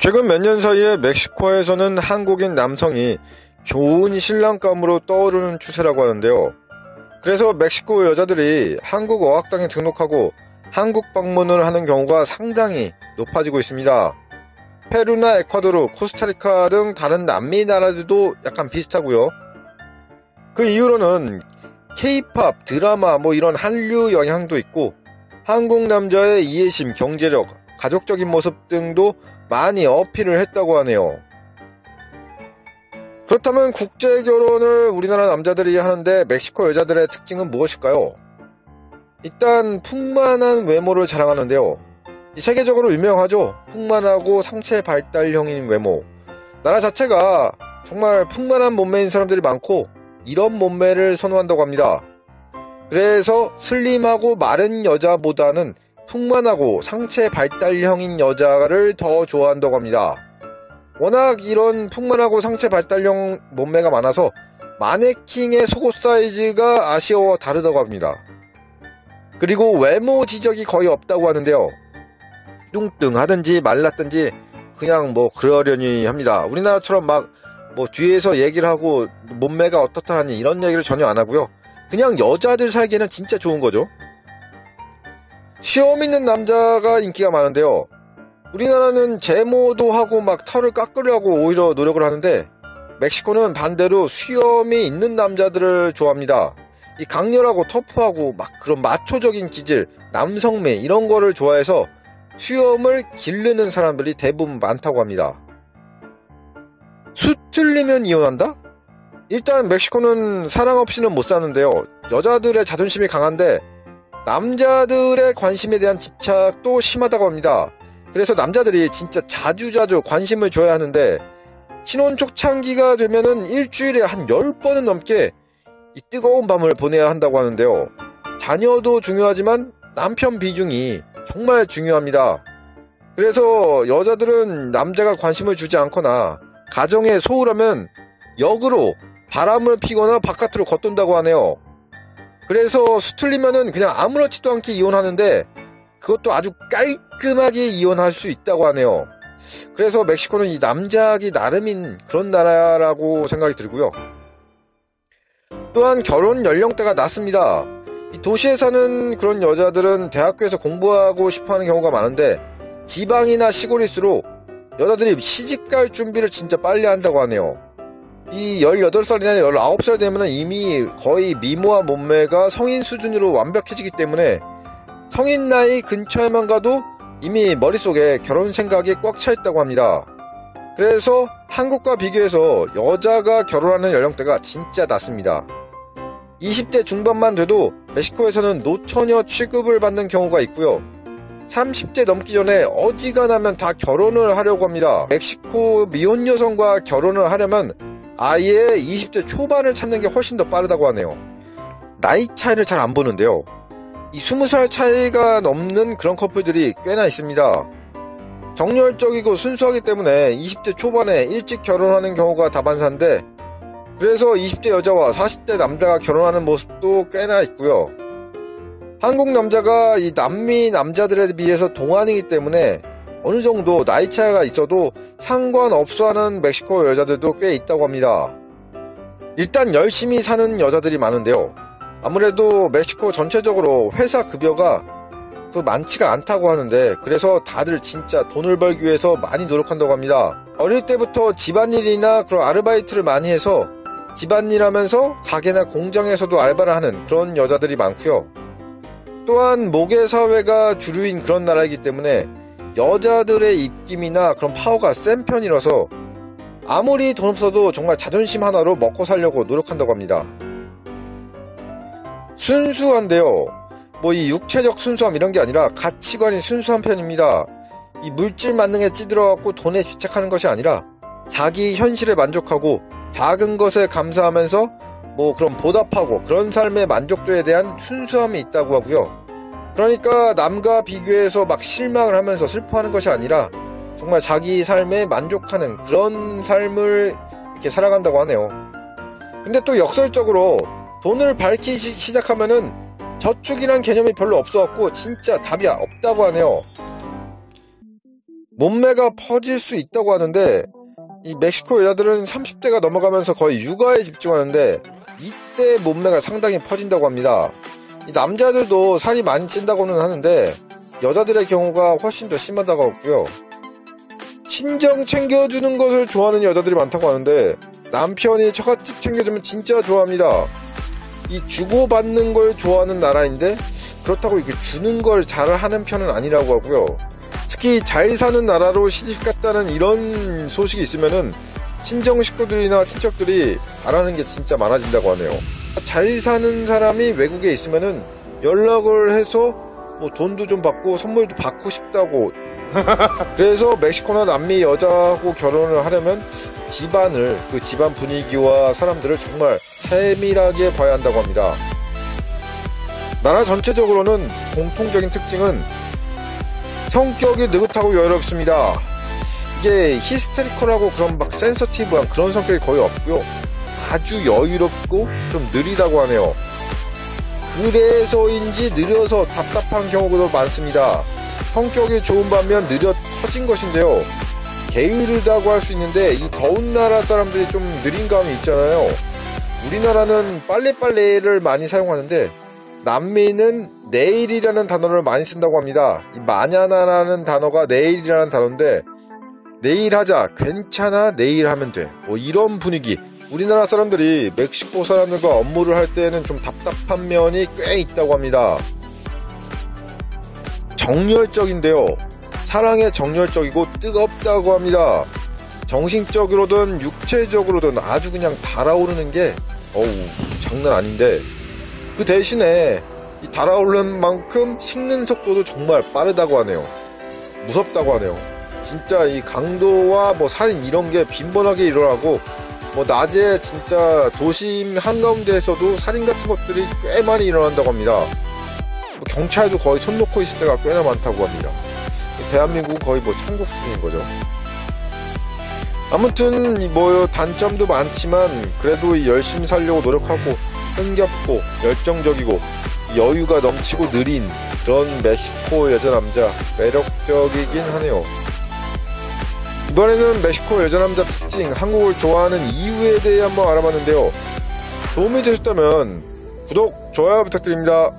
최근 몇 년 사이에 멕시코에서는 한국인 남성이 좋은 신랑감으로 떠오르는 추세라고 하는데요. 그래서 멕시코 여자들이 한국 어학당에 등록하고 한국 방문을 하는 경우가 상당히 높아지고 있습니다. 페루나 에콰도르, 코스타리카 등 다른 남미 나라들도 약간 비슷하고요. 그 이유로는 K-팝, 드라마 이런 한류 영향도 있고 한국 남자의 이해심, 경제력, 가족적인 모습 등도 많이 어필을 했다고 하네요. 그렇다면 국제결혼을 우리나라 남자들이 하는데 멕시코 여자들의 특징은 무엇일까요? 일단 풍만한 외모를 자랑하는데요. 세계적으로 유명하죠. 풍만하고 상체 발달형인 외모. 나라 자체가 정말 풍만한 몸매인 사람들이 많고 이런 몸매를 선호한다고 합니다. 그래서 슬림하고 마른 여자보다는 풍만하고 상체 발달형인 여자를 더 좋아한다고 합니다. 워낙 이런 풍만하고 상체 발달형 몸매가 많아서 마네킹의 속옷 사이즈가 아시아와 다르다고 합니다. 그리고 외모 지적이 거의 없다고 하는데요. 뚱뚱하든지 말랐든지 그냥 그러려니 합니다. 우리나라처럼 뒤에서 얘기를 하고 몸매가 어떻다니 이런 얘기를 전혀 안 하고요. 그냥 여자들 살기에는 진짜 좋은 거죠. 수염 있는 남자가 인기가 많은데요. 우리나라는 제모도 하고 털을 깎으려고 오히려 노력을 하는데 멕시코는 반대로 수염이 있는 남자들을 좋아합니다. 이 강렬하고 터프하고 그런 마초적인 기질, 남성미 이런 거를 좋아해서 수염을 기르는 사람들이 대부분 많다고 합니다. 수틀리면 이혼한다? 일단 멕시코는 사랑 없이는 못 사는데요. 여자들의 자존심이 강한데 남자들의 관심에 대한 집착도 심하다고 합니다. 그래서 남자들이 진짜 자주자주 관심을 줘야 하는데 신혼 초창기가 되면은 일주일에 한 10번은 넘게 이 뜨거운 밤을 보내야 한다고 하는데요. 자녀도 중요하지만 남편 비중이 정말 중요합니다. 그래서 여자들은 남자가 관심을 주지 않거나 가정에 소홀하면 역으로 바람을 피거나 바깥으로 걷돈다고 하네요. 그래서 수틀리면은 그냥 아무렇지도 않게 이혼하는데 그것도 아주 깔끔하게 이혼할 수 있다고 하네요. 그래서 멕시코는 이 남자하기 나름인 그런 나라라고 생각이 들고요. 또한 결혼 연령대가 낮습니다. 이 도시에 사는 그런 여자들은 대학교에서 공부하고 싶어하는 경우가 많은데 지방이나 시골일수록 여자들이 시집갈 준비를 진짜 빨리 한다고 하네요. 이 18살이나 19살 되면 이미 거의 미모와 몸매가 성인 수준으로 완벽해지기 때문에 성인 나이 근처에만 가도 이미 머릿속에 결혼 생각이 꽉 차 있다고 합니다. 그래서 한국과 비교해서 여자가 결혼하는 연령대가 진짜 낮습니다. 20대 중반만 돼도 멕시코에서는 노처녀 취급을 받는 경우가 있고요. 30대 넘기 전에 어지간하면 다 결혼을 하려고 합니다. 멕시코 미혼 여성과 결혼을 하려면 아예 20대 초반을 찾는 게 훨씬 더 빠르다고 하네요. 나이 차이를 잘 안 보는데요. 이 20살 차이가 넘는 그런 커플들이 꽤나 있습니다. 정열적이고 순수하기 때문에 20대 초반에 일찍 결혼하는 경우가 다반사인데 그래서 20대 여자와 40대 남자가 결혼하는 모습도 꽤나 있고요. 한국 남자가 이 남미 남자들에 비해서 동안이기 때문에 어느 정도 나이 차이가 있어도 상관없어 하는 멕시코 여자들도 꽤 있다고 합니다. 일단 열심히 사는 여자들이 많은데요. 아무래도 멕시코 전체적으로 회사 급여가 많지가 않다고 하는데 그래서 다들 진짜 돈을 벌기 위해서 많이 노력한다고 합니다. 어릴 때부터 집안일이나 그런 아르바이트를 많이 해서 집안일 하면서 가게나 공장에서도 알바를 하는 그런 여자들이 많고요. 또한 모계 사회가 주류인 그런 나라이기 때문에 여자들의 입김이나 그런 파워가 센 편이라서 아무리 돈 없어도 정말 자존심 하나로 먹고 살려고 노력한다고 합니다. 순수한데요. 이 육체적 순수함 이런 게 아니라 가치관이 순수한 편입니다. 이 물질 만능에 찌들어갖고 돈에 집착하는 것이 아니라 자기 현실에 만족하고 작은 것에 감사하면서 그런 보답하고 그런 삶의 만족도에 대한 순수함이 있다고 하고요. 그러니까 남과 비교해서 실망을 하면서 슬퍼하는 것이 아니라 정말 자기 삶에 만족하는 그런 삶을 이렇게 살아간다고 하네요. 근데 또 역설적으로 돈을 밝히기 시작하면은 저축이란 개념이 별로 없어갖고 진짜 답이 없다고 하네요. 몸매가 퍼질 수 있다고 하는데, 이 멕시코 여자들은 30대가 넘어가면서 거의 육아에 집중하는데 이때 몸매가 상당히 퍼진다고 합니다. 이 남자들도 살이 많이 찐다고는 하는데 여자들의 경우가 훨씬 더 심하다고 하고요. 친정 챙겨주는 것을 좋아하는 여자들이 많다고 하는데 남편이 처갓집 챙겨주면 진짜 좋아합니다. 이 주고받는 걸 좋아하는 나라인데 그렇다고 이렇게 주는 걸 잘하는 편은 아니라고 하고요. 특히 잘 사는 나라로 시집갔다는 이런 소식이 있으면은 친정 식구들이나 친척들이 바라는 게 진짜 많아진다고 하네요. 잘 사는 사람이 외국에 있으면은 연락을 해서 뭐 돈도 좀 받고 선물도 받고 싶다고. 그래서 멕시코나 남미 여자하고 결혼을 하려면 집안을, 그 집안 분위기와 사람들을 정말 세밀하게 봐야 한다고 합니다. 나라 전체적으로는 공통적인 특징은 성격이 느긋하고 여유롭습니다. 이게 히스테리컬하고 그런 막 센서티브한 그런 성격이 거의 없고요. 아주 여유롭고 좀 느리다고 하네요. 그래서인지 느려서 답답한 경우도 많습니다. 성격이 좋은 반면 느려 터진 것인데요. 게으르다고 할 수 있는데 이 더운 나라 사람들이 좀 느린 감이 있잖아요. 우리나라는 빨리빨리를 많이 사용하는데 남미는 내일이라는 단어를 많이 쓴다고 합니다. 이 마냐나라는 단어가 내일이라는 단어인데 내일 하자, 괜찮아, 내일 하면 돼, 뭐 이런 분위기. 우리나라 사람들이 멕시코 사람들과 업무를 할 때는 좀 답답한 면이 꽤 있다고 합니다. 정열적인데요. 사랑에 정열적이고 뜨겁다고 합니다. 정신적으로든 육체적으로든 아주 그냥 달아오르는 게 장난 아닌데 그 대신에 이 달아오르는 만큼 식는 속도도 정말 빠르다고 하네요. 무섭다고 하네요. 진짜 이 강도와 뭐 살인 이런 게 빈번하게 일어나고 뭐 낮에 진짜 도심 한가운데에서도 살인 같은 것들이 꽤 많이 일어난다고 합니다. 뭐 경찰도 거의 손 놓고 있을 때가 꽤나 많다고 합니다. 대한민국은 거의 뭐 천국 수준인 거죠. 아무튼 뭐 단점도 많지만 그래도 열심히 살려고 노력하고 흥겹고 열정적이고 여유가 넘치고 느린 그런 멕시코 여자 남자 매력적이긴 하네요. 이번에는 멕시코 여자 남자 특징, 한국을 좋아하는 이유에 대해 한번 알아봤는데요. 도움이 되셨다면 구독, 좋아요 부탁드립니다.